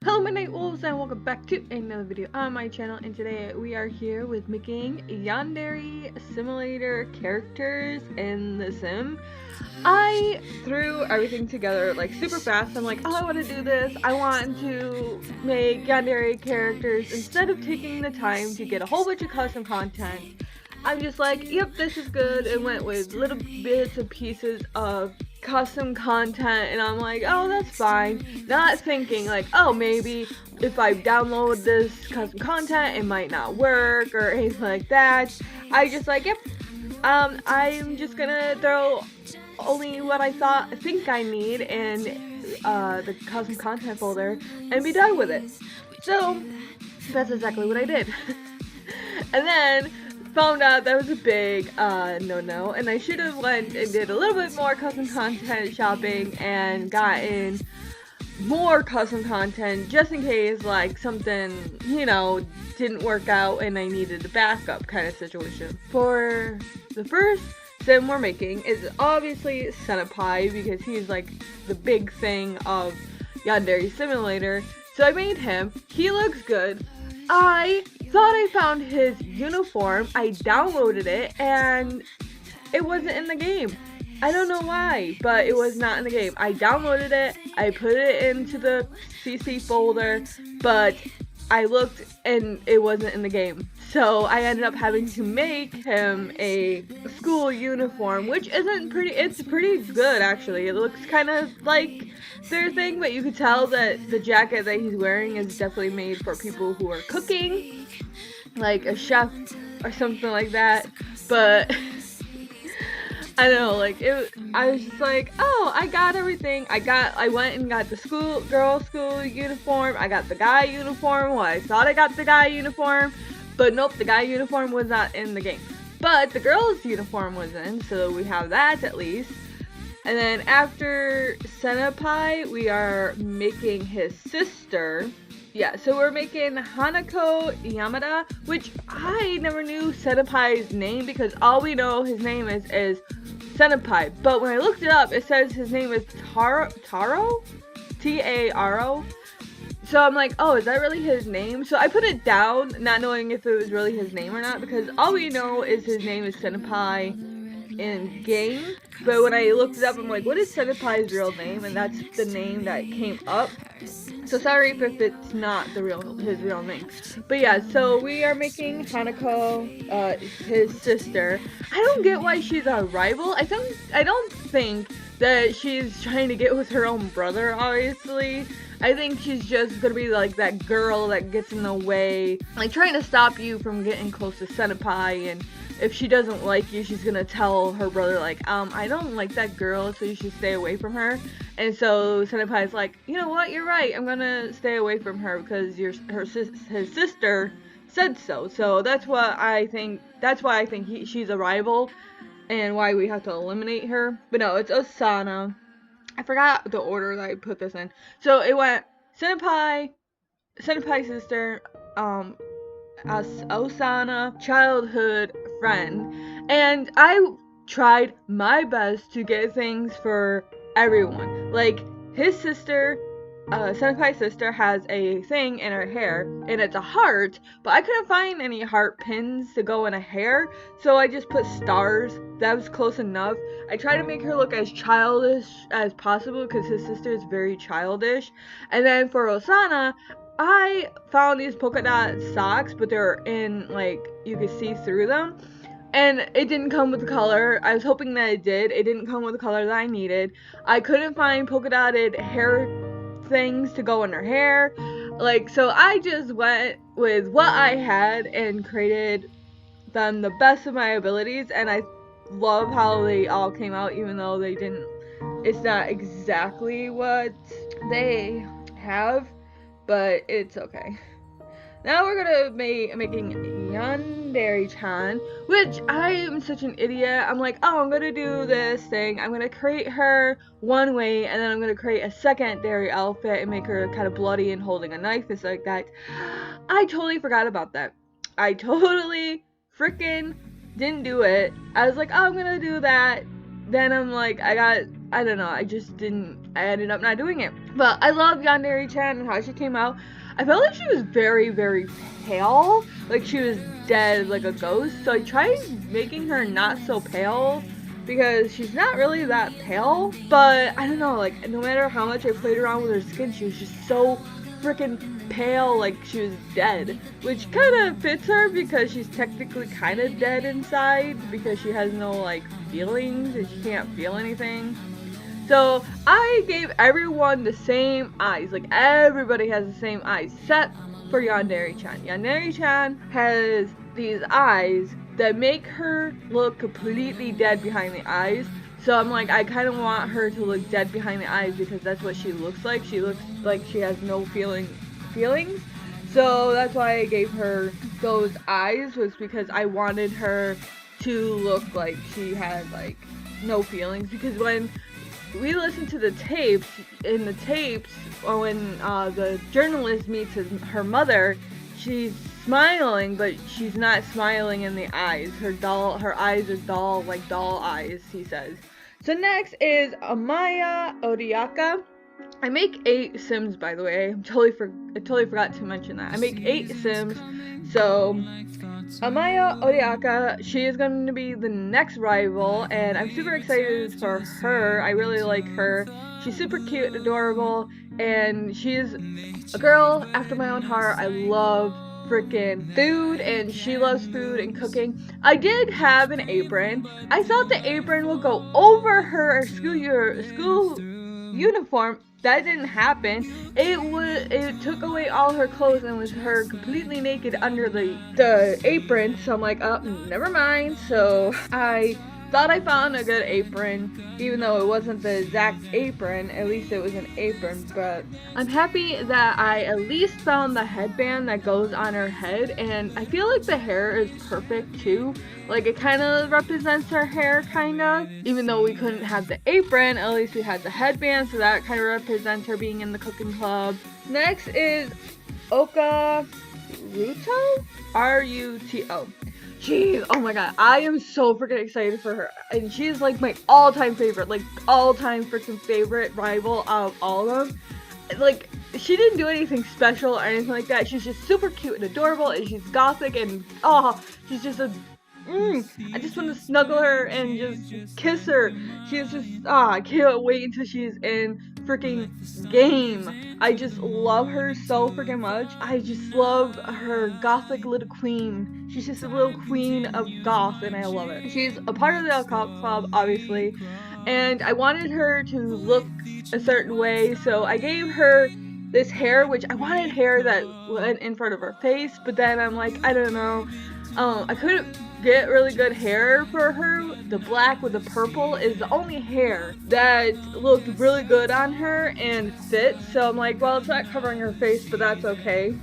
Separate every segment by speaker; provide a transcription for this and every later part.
Speaker 1: Hello my night wolves and welcome back to another video on my channel, and today we are here with making Yandere Simulator characters in The Sim. I threw everything together like super fast. I'm like, oh, I want to do this. I want to make Yandere characters instead of taking the time to get a whole bunch of custom content. I'm just like, yep, this is good, and went with little bits and pieces of custom content, and I'm like, oh, that's fine. Not thinking like, oh, maybe if I download this custom content, it might not work or anything like that. I just like, yep, I'm just gonna throw only what I think I need in the custom content folder and be done with it. So that's exactly what I did. And then found out that was a big no-no, and I should have went and did a little bit more custom content shopping and gotten more custom content just in case like something, you know, didn't work out and I needed a backup kind of situation. For the first sim we're making is obviously Senpai, because he's like the big thing of Yandere Simulator. So I made him. He looks good. I thought I found his uniform. I downloaded it and it wasn't in the game. I don't know why, but it was not in the game. I downloaded it, I put it into the CC folder, but I looked and it wasn't in the game. So I ended up having to make him a school uniform, which isn't pretty, it's pretty good actually. It looks kind of like their thing, but you could tell that the jacket that he's wearing is definitely made for people who are cooking, like a chef or something like that. But I don't know, like I was just like, oh, I got everything. I went and got the girl school uniform. I got the guy uniform. Well, I thought I got the guy uniform, but nope, the guy uniform was not in the game. But the girl's uniform was in, so we have that at least. And then after Senpai, we are making his sister. Yeah, so we're making Hanukkah Yamada, which I never knew Senpai's name, because all we know his name is Senpai. But when I looked it up, it says his name is Taro? T-A-R-O. So I'm like, oh, is that really his name? So I put it down, not knowing if it was really his name or not, because all we know is his name is Senpai in game. But when I looked it up, I'm like, what is Senpai's real name? And that's the name that came up. So sorry if it's not his real name. But yeah, so we are making Hanukkah, his sister. I don't get why she's a rival. I don't think that she's trying to get with her own brother, obviously. I think she's just gonna be like that girl that gets in the way, like trying to stop you from getting close to Senpai. And if she doesn't like you, she's gonna tell her brother like, I don't like that girl, so you should stay away from her. And so Senpai's like, you know what, you're right, I'm gonna stay away from her because his sister said so. So that's what I think. That's why I think she's a rival, and why we have to eliminate her. But no, it's Osana. I forgot the order that I put this in. So it went Senpai sister, Osana, childhood friend. And I tried my best to get things for everyone. Like his sister, Senpai's sister, has a thing in her hair, and it's a heart, but I couldn't find any heart pins to go in a hair, so I just put stars. That was close enough. I tried to make her look as childish as possible because his sister is very childish. And then for Osana, I found these polka dot socks, but they're in, like, you could see through them. And it didn't come with the color. I was hoping that it did. It didn't come with the color that I needed. I couldn't find polka dotted hair things to go in her hair. Like, so I just went with what I had and created them the best of my abilities. And I love how they all came out, even though they didn't. It's not exactly what they have, but it's okay. Now we're gonna be making Yandere-chan, which I am such an idiot. I'm like, oh, I'm gonna do this thing. I'm gonna create her one way, and then I'm gonna create a secondary outfit and make her kind of bloody and holding a knife and stuff like that. I totally forgot about that. I totally freaking didn't do it. I was like, oh, I'm gonna do that. Then I'm like, I don't know, I just didn't I ended up not doing it. But I love Yandere-chan and how she came out. I felt like she was very, very pale, like she was dead, like a ghost. So I tried making her not so pale because she's not really that pale. But I don't know, like no matter how much I played around with her skin, she was just so freaking pale, like she was dead, which kind of fits her because she's technically kind of dead inside because she has no like feelings and she can't feel anything. So I gave everyone the same eyes, like everybody has the same eyes, except for Yandere-chan. Yandere-chan has these eyes that make her look completely dead behind the eyes. So I'm like, I kind of want her to look dead behind the eyes because that's what she looks like. She looks like she has no feelings. So that's why I gave her those eyes, was because I wanted her to look like she had like no feelings. Because when we listen to the tapes, in the tapes, or when the journalist meets her mother, she's smiling, but she's not smiling in the eyes. Her eyes are dull, like doll eyes, he says. So next is Amaya Odiaka. I make 8 Sims, by the way. I totally forgot to mention that. I make 8 Sims. So Amaya Odiaka, she is going to be the next rival, and I'm super excited for her. I really like her. She's super cute and adorable, and she's a girl after my own heart. I love freaking food, and she loves food and cooking. I did have an apron. I thought the apron would go over her school uniform. That didn't happen. It took away all her clothes and was her completely naked under the apron. So I'm like, oh, never mind. So I thought I found a good apron, even though it wasn't the exact apron. At least it was an apron. But I'm happy that I at least found the headband that goes on her head, and I feel like the hair is perfect too. Like it kind of represents her hair, kind of. Even though we couldn't have the apron, at least we had the headband, so that kind of represents her being in the cooking club. Next is Oka Ruto? R-U-T-O. Jeez, oh my god, I am so freaking excited for her. And she's like my all-time favorite, like all-time freaking favorite rival of all of them. Like, she didn't do anything special or anything like that. She's just super cute and adorable, and she's gothic, and oh, she's just a I just want to snuggle her and just kiss her. She's just, I can't wait until she's in freaking game. I just love her so freaking much. I just love her gothic little queen. She's just a little queen of goth, and I love it. She's a part of the occult club, obviously, and I wanted her to look a certain way, so I gave her this hair, which I wanted hair that went in front of her face, but then I'm like, I don't know. I couldn't get really good hair for her. The black with the purple is the only hair that looked really good on her and fit. So I'm like, well, it's not covering her face, but that's okay.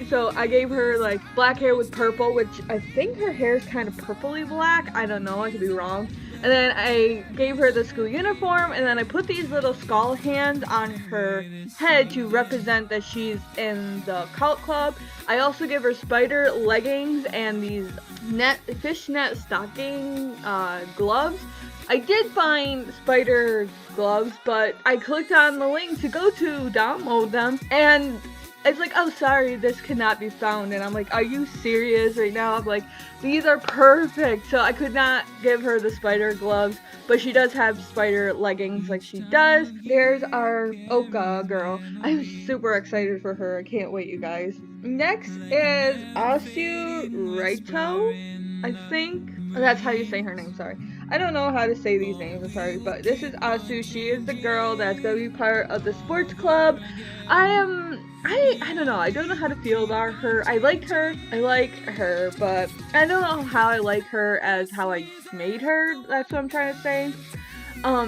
Speaker 1: So I gave her like black hair with purple, which I think her hair is kind of purpley black. I don't know, I could be wrong. And then I gave her the school uniform, and then I put these little skull hands on her head to represent that she's in the cult club. I also gave her spider leggings and these fishnet stocking gloves. I did find spider gloves, but I clicked on the link to go to download them, and it's like, oh, sorry, this cannot be found. And I'm like, are you serious right now? I'm like, these are perfect. So I could not give her the spider gloves, but she does have spider leggings like she does. There's our Oka girl. I'm super excited for her. I can't wait, you guys. Next is Asura. I think that's how you say her name, sorry. I don't know how to say these names, I'm sorry, but this is Asu. She is the girl that's gonna be part of the sports club. I don't know, I don't know how to feel about her. I like her, but I don't know how I like her as how I made her. That's what I'm trying to say.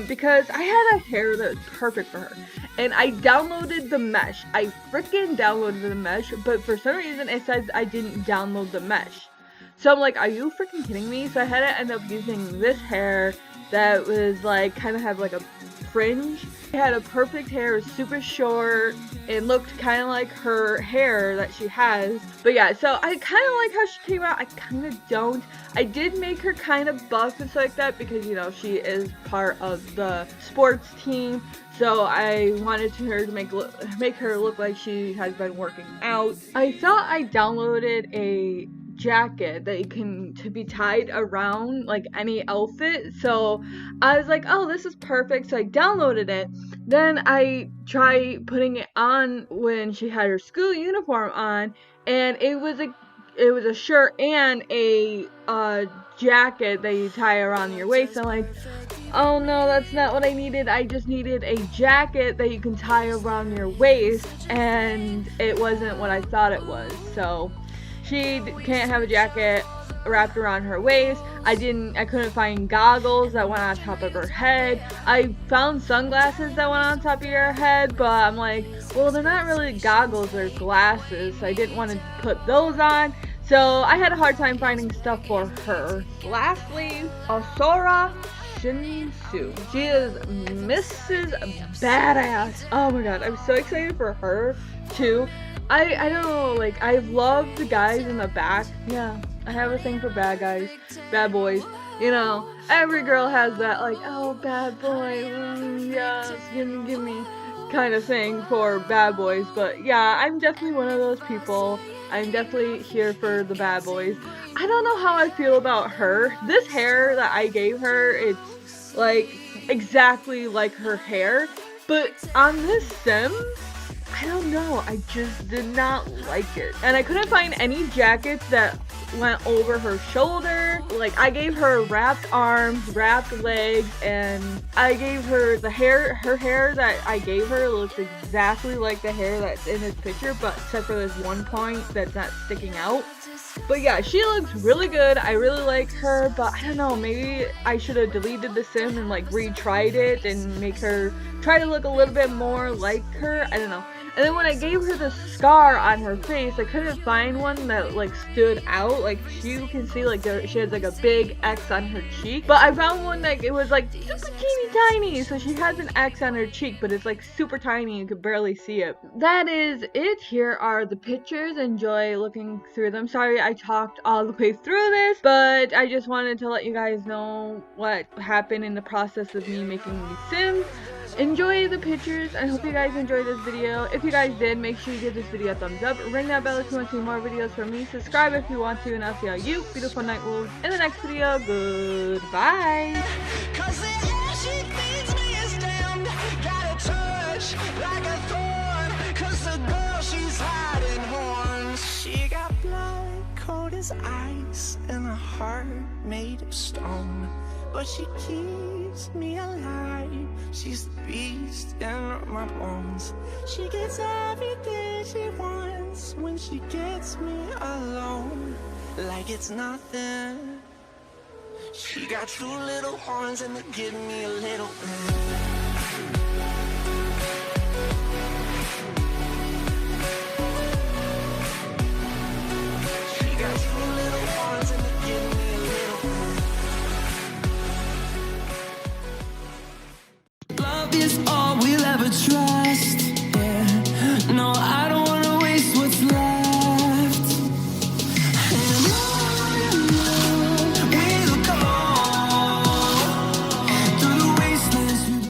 Speaker 1: Because I had a hair that was perfect for her, and I downloaded the mesh. I freaking downloaded the mesh, but for some reason it says I didn't download the mesh. So I'm like, are you freaking kidding me? So I had to end up using this hair that was like, kind of have like a fringe. She had a perfect hair, super short. It looked kind of like her hair that she has. But yeah, so I kind of like how she came out. I kind of don't. I did make her kind of buff and stuff like that because, you know, she is part of the sports team. So I wanted her to make her look like she has been working out. I thought I downloaded a jacket that you can to be tied around like any outfit, so I was like, oh, this is perfect, so I downloaded it. Then I tried putting it on when she had her school uniform on, and it was a shirt and a jacket that you tie around your waist. I'm like, oh no, that's not what I needed. I just needed a jacket that you can tie around your waist, and it wasn't what I thought it was. So she can't have a jacket wrapped around her waist. I couldn't find goggles that went on top of her head. I found sunglasses that went on top of your head, but I'm like, well, they're not really goggles, they're glasses. So I didn't want to put those on. So I had a hard time finding stuff for her. Lastly, Asura. She is Mrs. Badass. Oh my god, I'm so excited for her too. I don't know, like, I love the guys in the back. Yeah, I have a thing for bad guys, bad boys. You know, every girl has that, like, oh, bad boy, yes, give me kind of thing for bad boys. But yeah, I'm definitely one of those people. I'm definitely here for the bad boys. I don't know how I feel about her. This hair that I gave her, it's like exactly like her hair, but on this sim, I don't know, I just did not like it. And I couldn't find any jackets that went over her shoulder. Like, I gave her wrapped arms, wrapped legs, and I gave her the hair. Her hair that I gave her looks exactly like the hair that's in this picture, but except for this one point that's not sticking out. But yeah, she looks really good. I really like her, but I don't know, maybe I should have deleted the sim and like retried it and make her try to look a little bit more like her. I don't know. And then when I gave her the scar on her face, I couldn't find one that like stood out. Like, you can see like she has like a big X on her cheek, but I found one that it was like super teeny tiny. So she has an X on her cheek, but it's like super tiny, you could barely see it. That is it. Here are the pictures. Enjoy looking through them. Sorry I talked all the way through this, but I just wanted to let you guys know what happened in the process of me making these sims. Enjoy the pictures. I hope you guys enjoyed this video. If you guys did, make sure you give this video a thumbs up. Ring that bell if you want to see more videos from me. Subscribe if you want to, and I'll see all you beautiful night wolves in the next video. Goodbye. She got blood cold as ice and a heart made of stone, but she keeps me alive. She's the beast in my bones. She gets everything she wants when she gets me alone, like it's nothing. She got two little horns and they give me a little